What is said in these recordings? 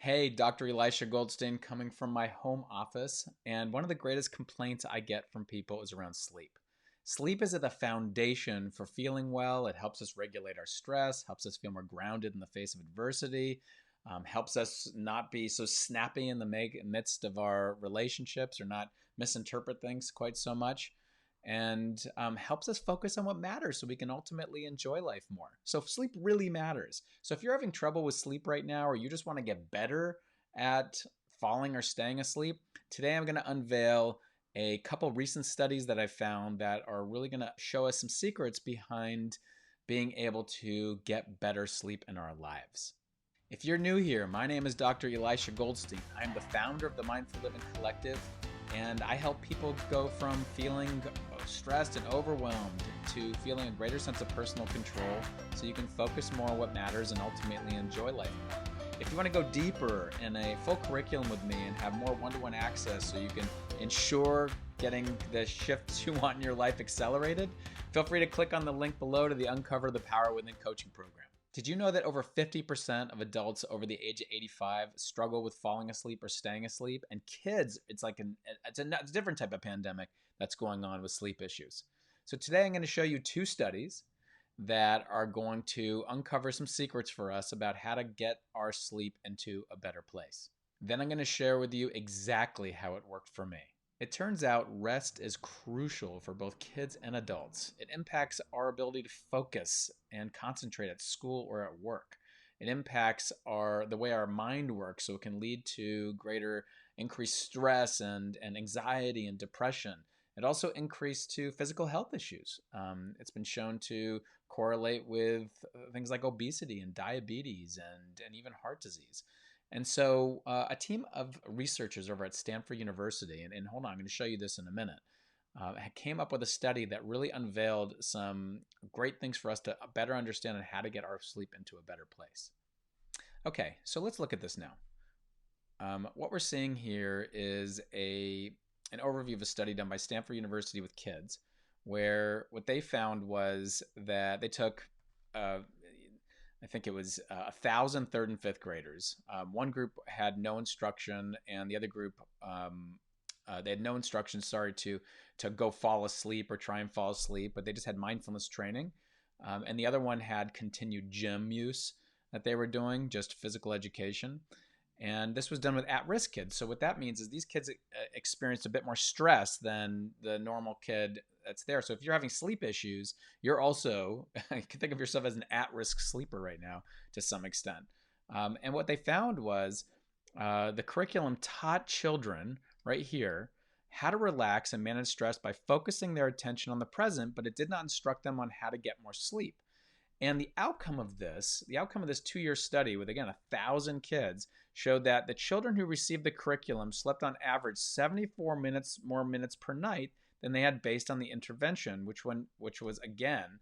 Hey, Dr. Elisha Goldstein coming from my home office. And one of the greatest complaints I get from people is around sleep. Sleep is at the foundation for feeling well. It helps us regulate our stress, helps us feel more grounded in the face of adversity, helps us not be so snappy in the midst of our relationships or not misinterpret things quite so much. And helps us focus on what matters so we can ultimately enjoy life more. So, sleep really matters. So, if you're having trouble with sleep right now, or you just want to get better at falling or staying asleep, today I'm going to unveil a couple recent studies that I found that are really going to show us some secrets behind being able to get better sleep in our lives. If you're new here, my name is Dr. Elisha Goldstein. I'm the founder of the Mindful Living Collective, and I help people go from feeling stressed and overwhelmed to feeling a greater sense of personal control so you can focus more on what matters and ultimately enjoy life more. If you want to go deeper in a full curriculum with me and have more one-to-one access so you can ensure getting the shifts you want in your life accelerated, feel free to click on the link below to the Uncover the Power Within coaching program. Did you know that over 50% of adults over the age of 85 struggle with falling asleep or staying asleep? And kids, it's a different type of pandemic that's going on with sleep issues. So today I'm going to show you two studies that are going to uncover some secrets for us about how to get our sleep into a better place. Then I'm going to share with you exactly how it worked for me. It turns out rest is crucial for both kids and adults. It impacts our ability to focus and concentrate at school or at work. It impacts the way our mind works, so it can lead to greater increased stress and anxiety and depression. It also increased to physical health issues. It's been shown to correlate with things like obesity and diabetes and even heart disease. And so a team of researchers over at Stanford University, and hold on, I'm going to show you this in a minute, came up with a study that really unveiled some great things for us to better understand and how to get our sleep into a better place. Okay, so let's look at this now. What we're seeing here is an overview of a study done by Stanford University with kids, where what they found was that they took I think it was 1,000 third and fifth graders. One group had no instruction, and the other group they had no instruction. Sorry, to go fall asleep or try and fall asleep, but they just had mindfulness training. And the other one had continued gym use that they were doing, just physical education. And this was done with at-risk kids. So what that means is these kids experienced a bit more stress than the normal kid that's there. So if you're having sleep issues, you're also, you can think of yourself as an at-risk sleeper right now to some extent. And what they found was the curriculum taught children right here how to relax and manage stress by focusing their attention on the present, but it did not instruct them on how to get more sleep. And the outcome of this 2-year study with, again, 1,000 kids showed that the children who received the curriculum slept on average 74 more minutes per night than they had based on the intervention, which was, again,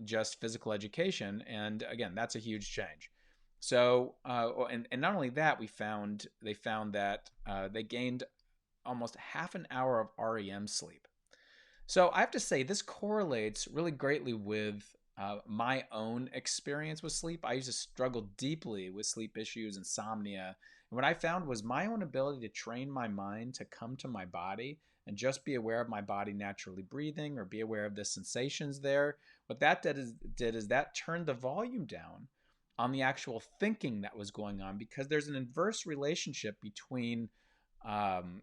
just physical education. And again, that's a huge change. So, and not only that, they found that they gained almost half an hour of REM sleep. So I have to say, this correlates really greatly with my own experience with sleep. I used to struggle deeply with sleep issues, insomnia. And what I found was my own ability to train my mind to come to my body and just be aware of my body naturally breathing or be aware of the sensations there. What that did is that turned the volume down on the actual thinking that was going on, because there's an inverse relationship um,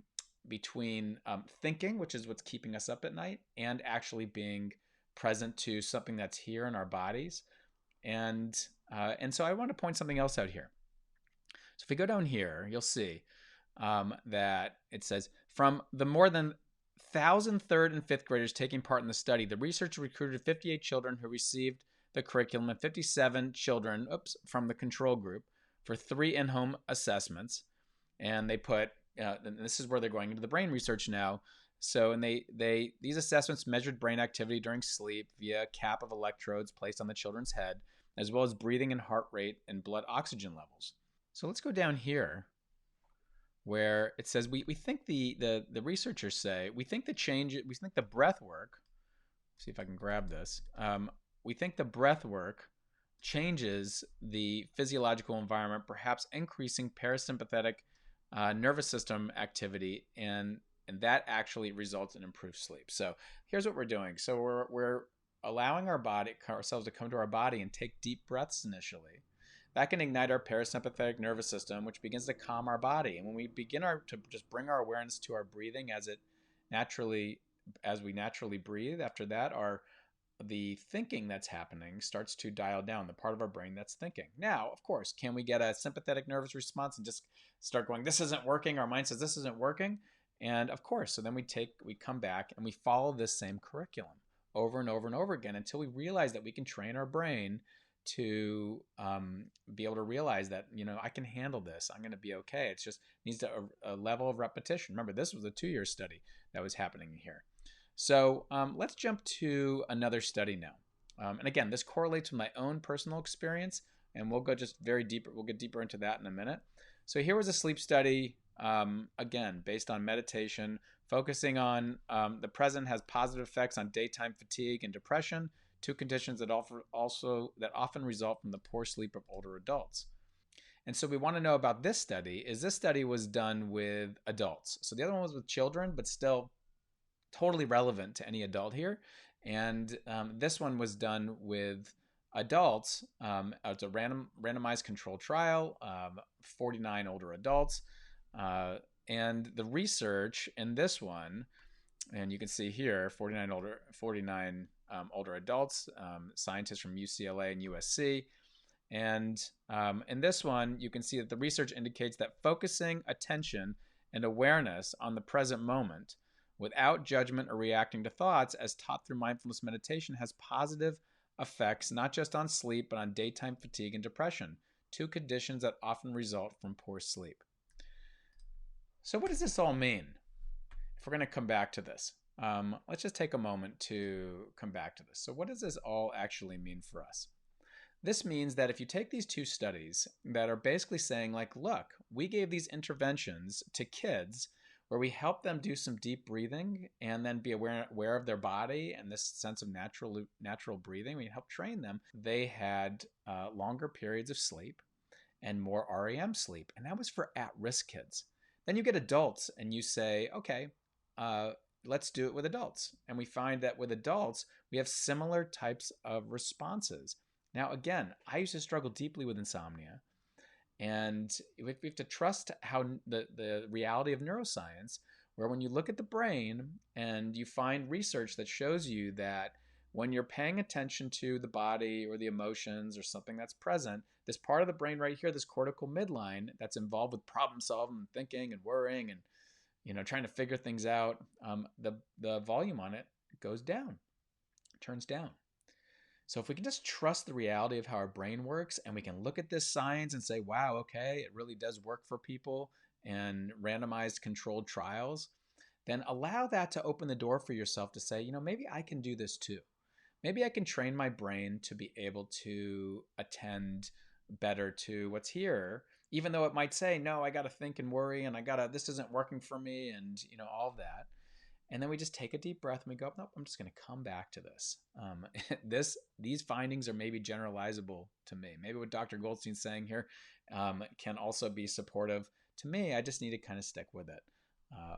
between thinking, which is what's keeping us up at night, and actually being present to something that's here in our bodies. And so I want to point something else out here. So if we go down here, you'll see that it says, from the more than 1,000 third and fifth graders taking part in the study, the research recruited 58 children who received the curriculum and 57 children from the control group for 3 in-home assessments. And they put, and this is where they're going into the brain research now. So, and these assessments measured brain activity during sleep via a cap of electrodes placed on the children's head, as well as breathing and heart rate and blood oxygen levels. So let's go down here where it says we think the researchers say we think the breath work. See if I can grab this. We think the breath work changes the physiological environment, perhaps increasing parasympathetic nervous system activity, and that actually results in improved sleep. So here's what we're doing. So we're allowing ourselves to come to our body and take deep breaths initially. That can ignite our parasympathetic nervous system, which begins to calm our body. And when we begin to just bring our awareness to our breathing as we naturally breathe, after that, the thinking that's happening starts to dial down, the part of our brain that's thinking. Now, of course, can we get a sympathetic nervous response and just start going, this isn't working? Our mind says this isn't working. And of course, so then we come back and we follow this same curriculum over and over and over again until we realize that we can train our brain to be able to realize that, I can handle this. I'm going to be okay. It just needs a level of repetition. Remember, this was a 2-year study that was happening here. So let's jump to another study now. And again, this correlates with my own personal experience, and we'll go just very deeper. We'll get deeper into that in a minute. So here was a sleep study, again, based on meditation, focusing on the present has positive effects on daytime fatigue and depression, two conditions that often result from the poor sleep of older adults. And so we want to know about this study. This study was done with adults. So the other one was with children, but still totally relevant to any adult here. And this one was done with adults. It's a randomized controlled trial, 49 older adults. And the research in this one, and you can see here, 49 older adults, scientists from UCLA and USC. And in this one, you can see that the research indicates that focusing attention and awareness on the present moment without judgment or reacting to thoughts, as taught through mindfulness meditation, has positive effects not just on sleep, but on daytime fatigue and depression, two conditions that often result from poor sleep. So what does this all mean? If we're going to come back to this, let's just take a moment to come back to this. So what does this all actually mean for us? This means that if you take these two studies that are basically saying, like, look, we gave these interventions to kids where we help them do some deep breathing and then be aware of their body and this sense of natural breathing. We help train them. They had longer periods of sleep and more REM sleep. And that was for at-risk kids. Then you get adults and you say, okay, let's do it with adults. And we find that with adults, we have similar types of responses. Now, again, I used to struggle deeply with insomnia. And we have to trust how the reality of neuroscience, where when you look at the brain and you find research that shows you that when you're paying attention to the body or the emotions or something that's present, this part of the brain right here, this cortical midline that's involved with problem solving and thinking and worrying and trying to figure things out, the volume on it goes down, turns down. So if we can just trust the reality of how our brain works and we can look at this science and say, wow, okay, it really does work for people and randomized controlled trials, then allow that to open the door for yourself to say, maybe I can do this too. Maybe I can train my brain to be able to attend better to what's here, even though it might say, no, I got to think and worry and this isn't working for me and, all of that. And then we just take a deep breath and we go, nope, I'm just going to come back to this. These findings are maybe generalizable to me. Maybe what Dr. Goldstein's saying here can also be supportive to me. I just need to kind of stick with it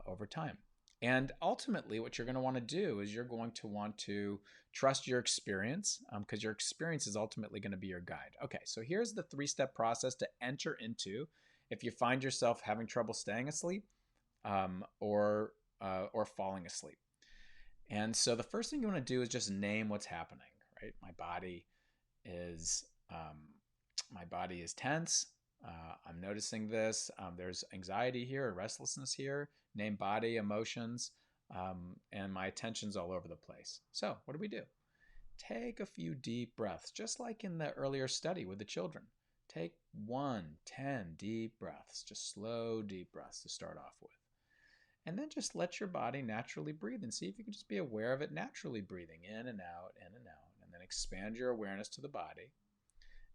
over time. And ultimately, what you're going to want to do is you're going to want to trust your experience because your experience is ultimately going to be your guide. Okay, so here's the 3-step process to enter into if you find yourself having trouble staying asleep or falling asleep. And so the first thing you want to do is just name what's happening, right? My body is tense. I'm noticing this. There's anxiety here, or restlessness here. Name body, emotions, and my attention's all over the place. So what do? Take a few deep breaths, just like in the earlier study with the children. Take 10 deep breaths, just slow, deep breaths to start off with. And then just let your body naturally breathe and see if you can just be aware of it naturally breathing in and out, in and out. And then expand your awareness to the body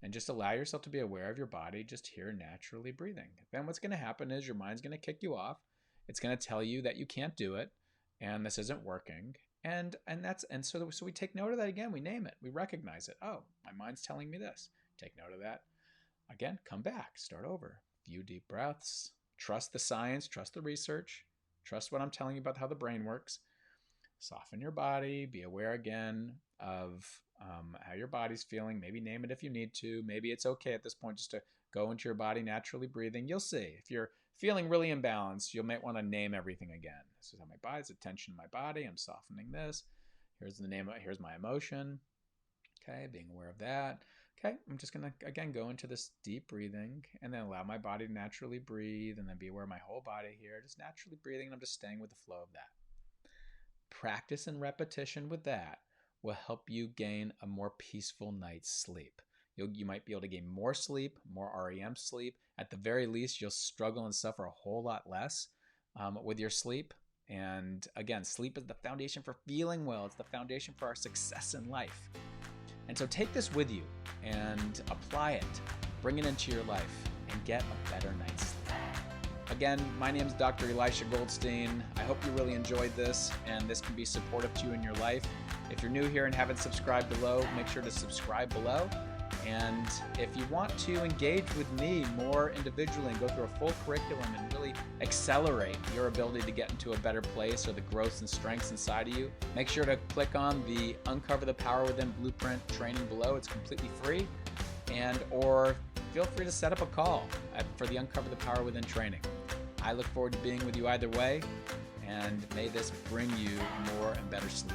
and just allow yourself to be aware of your body just here naturally breathing. Then what's going to happen is your mind's going to kick you off. It's going to tell you that you can't do it and this isn't working. So we take note of that again. We name it. We recognize it. Oh, my mind's telling me this. Take note of that. Again, come back. Start over. Few deep breaths. Trust the science. Trust the research. Trust what I'm telling you about how the brain works. Soften your body. Be aware again of how your body's feeling. Maybe name it if you need to. Maybe it's okay at this point just to go into your body naturally breathing. You'll see. If you're feeling really imbalanced, you might want to name everything again. This is how my body's the tension in my body. I'm softening this. Here's the name. Here's my emotion. Okay, being aware of that. Okay, I'm just going to, again, go into this deep breathing and then allow my body to naturally breathe and then be aware of my whole body here, just naturally breathing, and I'm just staying with the flow of that. Practice and repetition with that will help you gain a more peaceful night's sleep. You might be able to gain more sleep, more REM sleep. At the very least, you'll struggle and suffer a whole lot less with your sleep. And again, sleep is the foundation for feeling well. It's the foundation for our success in life. And so take this with you and apply it, bring it into your life, and get a better night's sleep. Again, my name is Dr. Elisha Goldstein. I hope you really enjoyed this and this can be supportive to you in your life. If you're new here and haven't subscribed below, make sure to subscribe below. And if you want to engage with me more individually and go through a full curriculum and really accelerate your ability to get into a better place or the growths and strengths inside of you, make sure to click on the Uncover the Power Within Blueprint training below. It's completely free. Or feel free to set up a call for the Uncover the Power Within training. I look forward to being with you either way, and may this bring you more and better sleep.